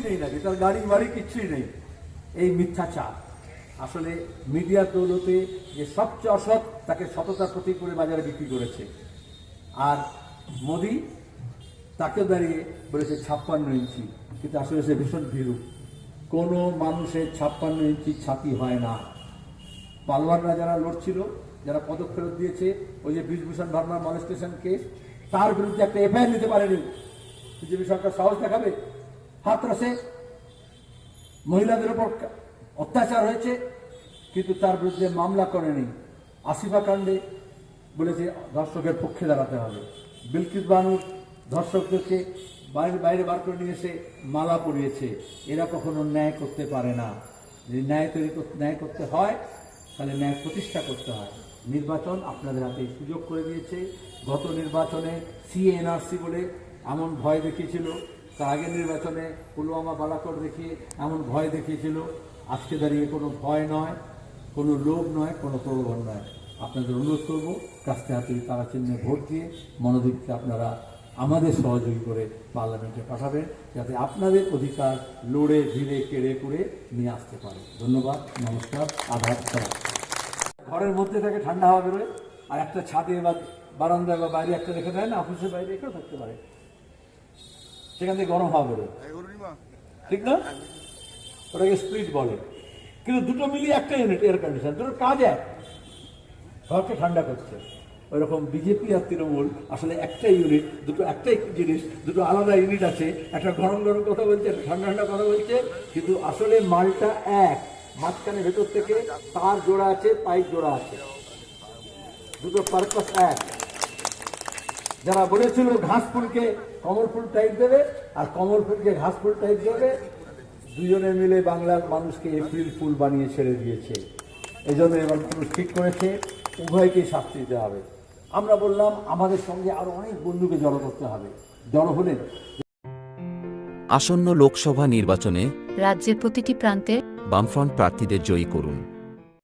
নেই নাকি, তার গাড়ি বাড়ি কিচ্ছুই নেই। এই মিথ্যাচার আসলে মিডিয়ার দৌলতে যে সবচেয়ে অসৎ তাকে সততার প্রতীক করে বাজারে বিক্রি করেছে। আর মোদি তাকে দাঁড়িয়ে বলেছে 56 ইঞ্চি, কিন্তু আসলে সে ভীষণ ভীরু। কোনো মানুষের 56 ইঞ্চি ছাতি হয় না। পালোয়ানরা যারা লড়ছিল, যারা পদক ফেরত দিয়েছে, ওই যে ব্রিজভূষণ ভার্মার মলেস্টেশন কেস, তার বিরুদ্ধে একটা এফআইআর নিতে পারেনি। বিজেপি সরকার সাহস দেখাবে? হাতরাসে মহিলাদের উপর অত্যাচার হয়েছে, কিন্তু তার বিরুদ্ধে মামলা করেনি। আসিফা কাণ্ডে বলেছে ধর্ষকের পক্ষে দাঁড়াতে হবে। বিলকিস বানুর ধর্ষকদেরকে বাইরে বাইরে বার করে নিয়ে এসে মালা পরিয়েছে। এরা কখনো ন্যায় করতে পারে না। যদি ন্যায় করতে হয় তাহলে ন্যায় প্রতিষ্ঠা করতে হয়। নির্বাচন আপনাদের হাতে সুযোগ করে দিয়েছে। গত নির্বাচনে সিএনআরসি বলে এমন ভয় দেখিয়েছিল, তার আগের নির্বাচনে পুলওয়ামা বালাকোট দেখিয়ে এমন ভয় দেখিয়েছিল। আজকে দাঁড়িয়ে কোনো ভয় নয়, কোনো লোভ নয়, কোনো প্রলোভন নয়। আপনাদের অনুরোধ করব, কাস্তে হাতে তারা চিহ্নে ভোট দিয়ে মনোদীপকে আপনারা আমাদের সহযোগী করে পার্লামেন্টে পাঠাবেন, যাতে আপনাদের অধিকার লড়ে ধীরে কেড়ে করে নিয়ে আসতে পারে। ধন্যবাদ, নমস্কার, আধার। ঘরের মধ্যে থেকে ঠান্ডা হাওয়া বেরোয়, আর একটা ছাদে বা বারান্দায় বা বাইরে একটা রেখে দেয় না, অফিসের বাইরে রেখেও থাকতে পারে, সেখান থেকে গরম হাওয়া বেরোয়, ঠিক না? ওটাকে স্প্লিট বলে। কিন্তু দুটো মিলিয়ে একটা ইউনিট এয়ার কন্ডিশন, দুটো কাজ এক, ঘরকে ঠান্ডা করছে। ওইরকম বিজেপি আর তৃণমূল আসলে একটাই ইউনিট, দুটো একটাই জিনিস, দুটো আলাদা ইউনিট আছে। একটা গরম গরম কথা বলছে, একটা ঠান্ডা ঠান্ডা কথা বলছে, কিন্তু আসলে মালটা এক। মাঝখানে ভেতর থেকে তার জোড়া আছে, পাইপ জোড়া আছে, দুটো পারপাস এক। যারা বলেছিল ঘাস ফুলকে কমল ফুল টাইপ দেবে আর কমল ফুলকে ঘাস ফুল টাইপ দেবে, দুজনে মিলে বাংলার মানুষকে এপ্রিল ফুল বানিয়ে ছেড়ে দিয়েছে। এই জন্য এবার মানুষ ঠিক করেছে উভয়কেই শাস্তি দিতে হবে। আমরা বললাম আমাদের সঙ্গে আরো অনেক বন্ধুকে জড়ো করতে হবে। জড়ো হলেন। আসন্ন লোকসভা নির্বাচনে রাজ্যের প্রতিটি প্রান্তে বামফ্রন্ট প্রার্থীদের জয়ী করুন।